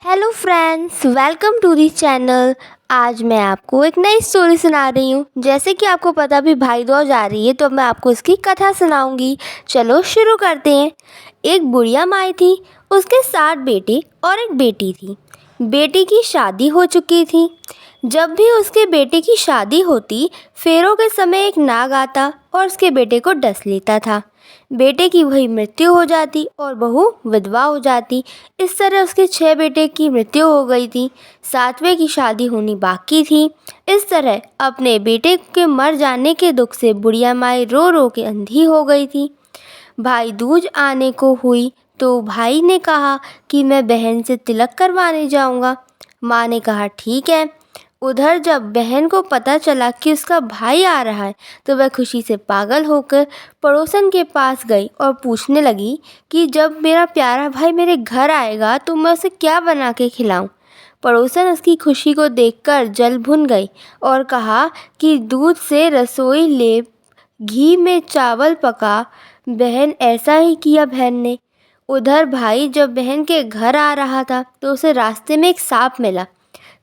Hello friends, welcome to the channel. आज मैं आपको एक नई स्टोरी सुना रही हूँ। जैसे कि आपको पता भी भाई दूज आ रही है, तो मैं आपको इसकी कथा सुनाऊंगी। चलो शुरू करते हैं। एक बुढ़िया माई थी, उसके 7 बेटे और एक बेटी थी। बेटी की शादी हो चुकी थी। जब भी उसके बेटे की शादी होती, फेरों के समय एक नाग आता और उसके बेटे को डस लेता था। बेटे की वही मृत्यु हो जाती और बहू विधवा हो जाती। इस तरह उसके 6 बेटे की मृत्यु हो गई थी। 7वें की शादी होनी बाकी थी। इस तरह अपने बेटे के मर जाने के दुख से बुढ़िया माई रो रो के अंधी हो गई थी। भाई दूज आने को हुई तो भाई ने कहा कि मैं बहन से तिलक करवाने जाऊंगा। माँ ने कहा ठीक है। उधर जब बहन को पता चला कि उसका भाई आ रहा है, तो वह खुशी से पागल होकर पड़ोसन के पास गई और पूछने लगी कि जब मेरा प्यारा भाई मेरे घर आएगा तो मैं उसे क्या बना के खिलाऊं। पड़ोसन उसकी खुशी को देखकर जल भुन गई और कहा कि दूध से रसोई ले, घी में चावल पका। बहन ऐसा ही किया बहन ने। उधर भाई जब बहन के घर आ रहा था तो उसे रास्ते में एक सांप मिला।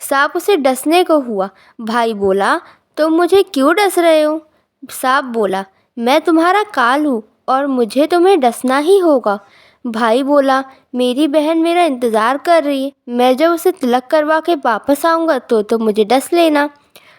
सांप उसे डसने को हुआ। भाई बोला, तुम मुझे क्यों डस रहे हो? सांप बोला, मैं तुम्हारा काल हूँ और मुझे तुम्हें डसना ही होगा। भाई बोला, मेरी बहन मेरा इंतज़ार कर रही है, मैं जब उसे तिलक करवा के वापस आऊँगा तो मुझे डस लेना।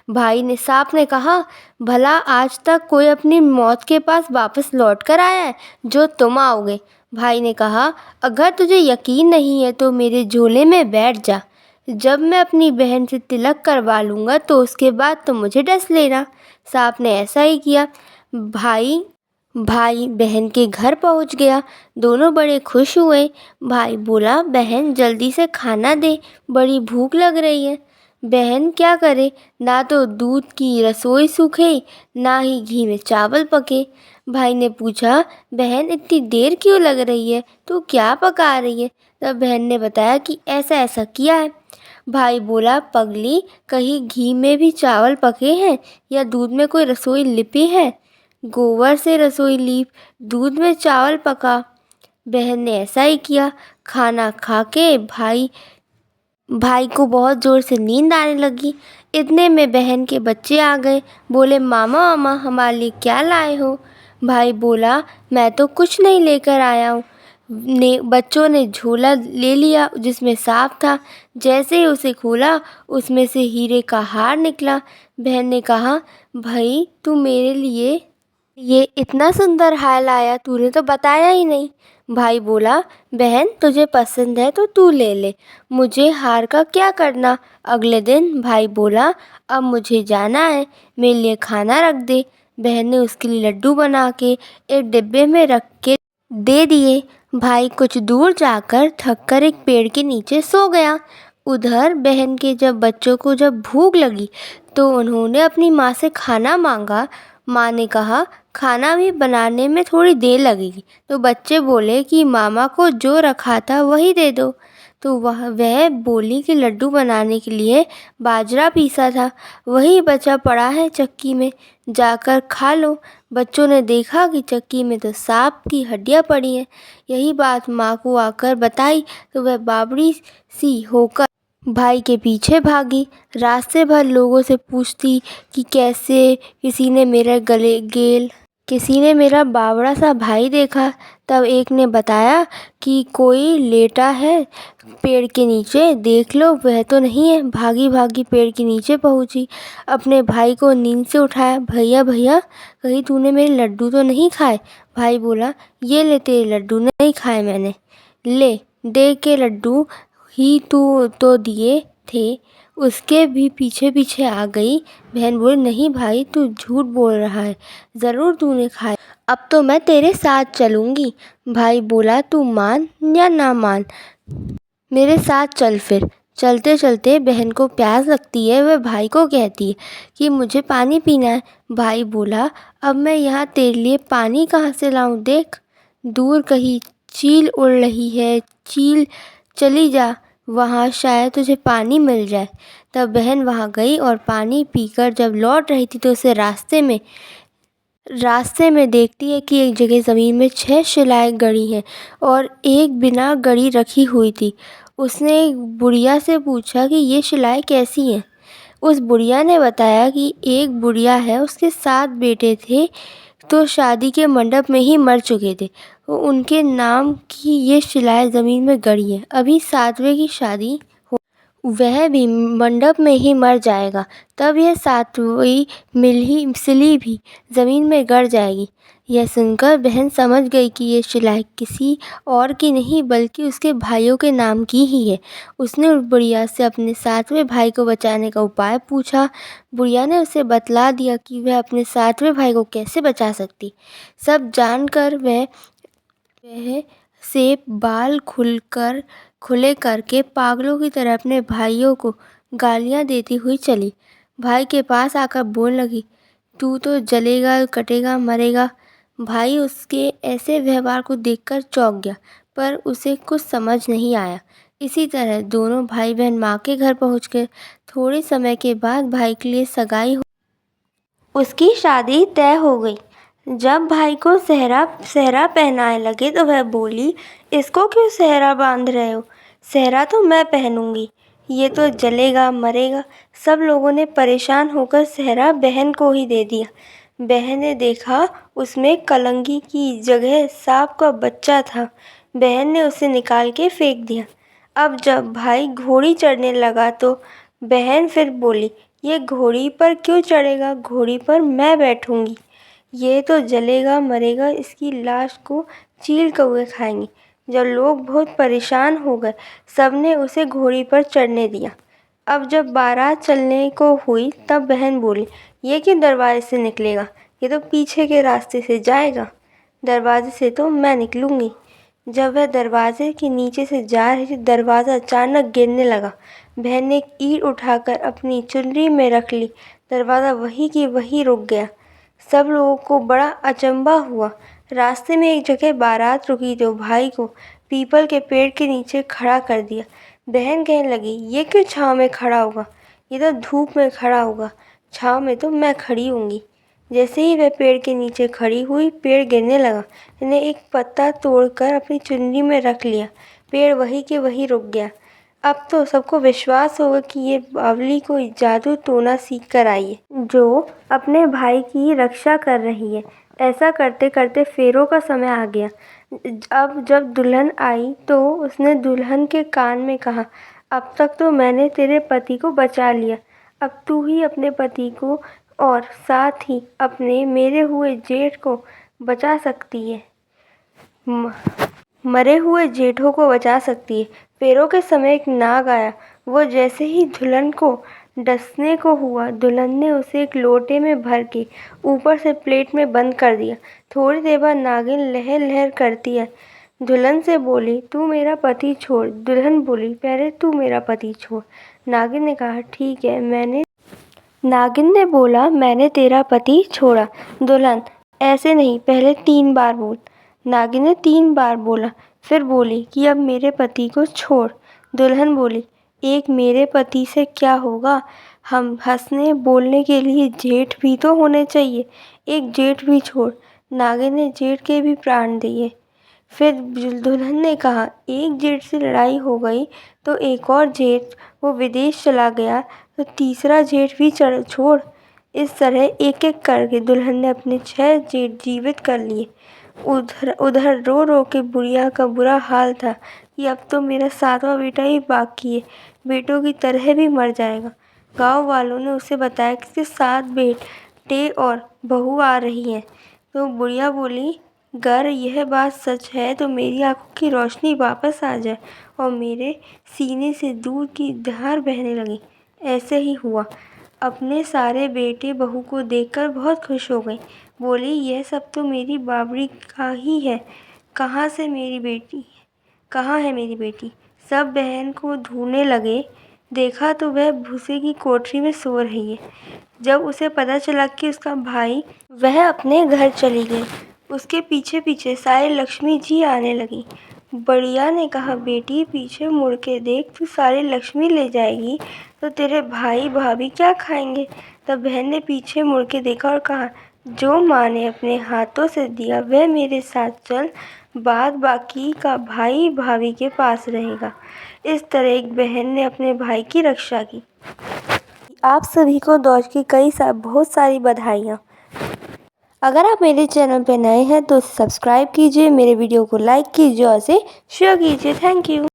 सांप ने कहा, भला आज तक कोई अपनी मौत के पास वापस लौट कर आया है जो तुम आओगे? भाई ने कहा, अगर तुझे यकीन नहीं है तो मेरे झोले में बैठ जा। जब मैं अपनी बहन से तिलक करवा लूँगा तो उसके बाद तुम मुझे डस लेना। सांप ने ऐसा ही किया। भाई भाई बहन के घर पहुंच गया। दोनों बड़े खुश हुए। भाई बोला, बहन जल्दी से खाना दे, बड़ी भूख लग रही है। बहन क्या करे, ना तो दूध की रसोई सूखे, ना ही घी में चावल पके। भाई ने पूछा, बहन इतनी देर क्यों लग रही है, तू क्या पका रही है? तब बहन ने बताया कि ऐसा ऐसा किया है। भाई बोला, पगली, कहीं घी में भी चावल पके हैं या दूध में कोई रसोई लिपी है? गोबर से रसोई लीप, दूध में चावल पका। बहन ने ऐसा ही किया। खाना खा के भाई भाई को बहुत ज़ोर से नींद आने लगी। इतने में बहन के बच्चे आ गए। बोले, मामा मामा हमारे लिए क्या लाए हो? भाई बोला, मैं तो कुछ नहीं लेकर आया हूँ। बच्चों ने झोला ले लिया जिसमें सांप था। जैसे ही उसे खोला, उसमें से हीरे का हार निकला। बहन ने कहा, भाई तू मेरे लिए ये इतना सुंदर हार लाया, तूने तो बताया ही नहीं। भाई बोला, बहन तुझे पसंद है तो तू ले ले, मुझे हार का क्या करना। अगले दिन भाई बोला, अब मुझे जाना है, मेरे लिए खाना रख दे। बहन ने उसके लिए लड्डू बना के एक डिब्बे में रख के दे दिए। भाई कुछ दूर जाकर थककर एक पेड़ के नीचे सो गया। उधर बहन के बच्चों को जब भूख लगी तो उन्होंने अपनी माँ से खाना मांगा। माँ ने कहा, खाना भी बनाने में थोड़ी देर लगेगी। तो बच्चे बोले कि मामा को जो रखा था वही दे दो। तो वह बोली कि लड्डू बनाने के लिए बाजरा पीसा था, वही बचा पड़ा है चक्की में, जाकर खा लो। बच्चों ने देखा कि चक्की में तो सांप की हड्डियाँ पड़ी हैं। यही बात माँ को आकर बताई तो वह बाबड़ी सी होकर भाई के पीछे भागी। रास्ते भर लोगों से पूछती कि कैसे किसी ने मेरा बावड़ा सा भाई देखा। तब एक ने बताया कि कोई लेटा है पेड़ के नीचे, देख लो। वह तो नहीं है। भागी भागी पेड़ के नीचे पहुंची, अपने भाई को नींद से उठाया। भैया भैया, कहीं तूने मेरे लड्डू तो नहीं खाए? भाई बोला, ये ले तेरे लड्डू, नहीं खाए मैंने, ले दे के लड्डू ही तू तो दिए थे। उसके भी पीछे पीछे आ गई। बहन बोली, नहीं भाई तू झूठ बोल रहा है, ज़रूर तूने खाए, अब तो मैं तेरे साथ चलूँगी। भाई बोला, तू मान या ना मान, मेरे साथ चल फिर। चलते चलते बहन को प्यास लगती है। वह भाई को कहती है कि मुझे पानी पीना है। भाई बोला, अब मैं यहाँ तेरे लिए पानी कहाँ से लाऊं? देख, दूर कहीं चील उड़ रही है, चील चली जा, वहाँ शायद तुझे पानी मिल जाए। तब बहन वहाँ गई और पानी पीकर जब लौट रही थी तो उसे रास्ते में देखती है कि एक जगह ज़मीन में 6 शिलाएं गड़ी हैं और एक बिना गड़ी रखी हुई थी। उसने एक बुढ़िया से पूछा कि ये शिलाएँ कैसी हैं। उस बुढ़िया ने बताया कि एक बुढ़िया है, उसके 7 बेटे थे, तो शादी के मंडप में ही मर चुके थे। तो उनके नाम की ये शिलाएँ ज़मीन में गड़ी हैं। अभी 7वें की शादी वह भी मंडप में ही मर जाएगा, तब यह 7वीं सिली भी ज़मीन में गड़ जाएगी। यह सुनकर बहन समझ गई कि ये शिलाएँ किसी और की नहीं बल्कि उसके भाइयों के नाम की ही है। उसने उस बुढ़िया से अपने 7वें भाई को बचाने का उपाय पूछा। बुढ़िया ने उसे बतला दिया कि वह अपने 7वें भाई को कैसे बचा सकती। सब जानकर वह से बाल खुले करके पागलों की तरह अपने भाइयों को गालियां देती हुई चली। भाई के पास आकर बोलने लगी, तू तो जलेगा, कटेगा, मरेगा। भाई उसके ऐसे व्यवहार को देखकर चौंक गया, पर उसे कुछ समझ नहीं आया। इसी तरह दोनों भाई बहन माँ के घर पहुँच गए। थोड़े समय के बाद भाई के लिए उसकी शादी तय हो गई। जब भाई को सेहरा पहनाए लगे तो वह बोली, इसको क्यों सेहरा बांध रहे हो? सेहरा तो मैं पहनूंगी, ये तो जलेगा, मरेगा। सब लोगों ने परेशान होकर सेहरा बहन को ही दे दिया। बहन ने देखा उसमें कलंगी की जगह सांप का बच्चा था। बहन ने उसे निकाल के फेंक दिया। अब जब भाई घोड़ी चढ़ने लगा तो बहन फिर बोली, ये घोड़ी पर क्यों चढ़ेगा? घोड़ी पर मैं बैठूंगी। ये तो जलेगा, मरेगा, इसकी लाश को चील कौवे खाएंगे। जब लोग बहुत परेशान हो गए, सबने उसे घोड़ी पर चढ़ने दिया। अब जब बारात चलने को हुई तब बहन बोली, ये क्यों दरवाजे से निकलेगा? ये तो पीछे के रास्ते से जाएगा। दरवाजे से तो मैं निकलूंगी। जब वह दरवाजे के नीचे से जा रही थी, दरवाज़ा अचानक गिरने लगा। बहन ने एक ईंट उठाकर अपनी चुनरी में रख ली। दरवाज़ा वहीं की वहीं रुक गया। सब लोगों को बड़ा अचंभा हुआ। रास्ते में एक जगह बारात रुकी तो भाई को पीपल के पेड़ के नीचे खड़ा कर दिया। बहन कहने लगी, ये क्यों छाँव में खड़ा होगा? ये तो धूप में खड़ा होगा, छाँव में तो मैं खड़ी होंगी। जैसे ही वह पेड़ के नीचे खड़ी हुई, पेड़ गिरने लगा। उसने एक पत्ता तोड़कर अपनी चुन्नी में रख लिया। पेड़ वहीं के वहीं रुक गया। अब तो सबको विश्वास होगा कि ये बावली कोई जादू टोना सीख कर आई है, जो अपने भाई की रक्षा कर रही है। ऐसा करते करते फेरों का समय आ गया। अब जब दुल्हन आई तो उसने दुल्हन के कान में कहा, अब तक तो मैंने तेरे पति को बचा लिया, अब तू ही अपने पति को और साथ ही अपने मेरे हुए जेठ को बचा सकती है, मरे हुए जेठों को बचा सकती है। फेरों के समय एक नाग आया। वो जैसे ही दुल्हन को डसने को हुआ, दुल्हन ने उसे एक लोटे में भर के ऊपर से प्लेट में बंद कर दिया। थोड़ी देर बाद नागिन लहर लहर करती है, दुल्हन से बोली, तू मेरा पति छोड़। दुल्हन बोली, पहले तू मेरा पति छोड़। नागिन ने कहा, ठीक है। नागिन ने बोला, मैंने तेरा पति छोड़ा। दुल्हन, ऐसे नहीं, पहले 3 बार बोल। नागिन ने 3 बार बोला, फिर बोली कि अब मेरे पति को छोड़। दुल्हन बोली, एक मेरे पति से क्या होगा? हम हंसने बोलने के लिए जेठ भी तो होने चाहिए, एक जेठ भी छोड़। नागिन ने जेठ के भी प्राण दिए। फिर दुल्हन ने कहा, एक जेठ से लड़ाई हो गई तो एक और जेठ वो विदेश चला गया तो तीसरा जेठ भी छोड़। इस तरह एक एक करके दुल्हन ने अपने 6 जेठ जीवित कर लिए। उधर रो रो के बुढ़िया का बुरा हाल था कि अब तो मेरा 7वां बेटा ही बाकी है, बेटों की तरह भी मर जाएगा। गांव वालों ने उसे बताया कि उसके 7 बेटे और बहू आ रही हैं। तो बुढ़िया बोली, अगर यह बात सच है तो मेरी आंखों की रोशनी वापस आ जाए और मेरे सीने से दूध की धार बहने लगी। ऐसे ही हुआ। अपने सारे बेटे बहू को देखकर बहुत खुश हो गई। बोली, यह सब तो मेरी बावड़ी का ही है। कहाँ है मेरी बेटी? सब बहन को ढूंढने लगे। देखा तो वह भूसे की कोठरी में सो रही है। जब उसे पता चला कि उसका भाई, वह अपने घर चली गई। उसके पीछे पीछे सारी लक्ष्मी जी आने लगी। बढ़िया ने कहा, बेटी पीछे मुड़ के देख, तू सारी लक्ष्मी ले जाएगी तो तेरे भाई भाभी क्या खाएंगे? तब बहन ने पीछे मुड़ के देखा और कहा, जो माँ ने अपने हाथों से दिया वह मेरे साथ चल, बाद बाकी का भाई भाभी के पास रहेगा। इस तरह एक बहन ने अपने भाई की रक्षा की। आप सभी को दोस्त की बहुत सारी बधाइयाँ। अगर आप मेरे चैनल पर नए हैं तो सब्सक्राइब कीजिए, मेरे वीडियो को लाइक कीजिए और इसे शेयर कीजिए। Thank you.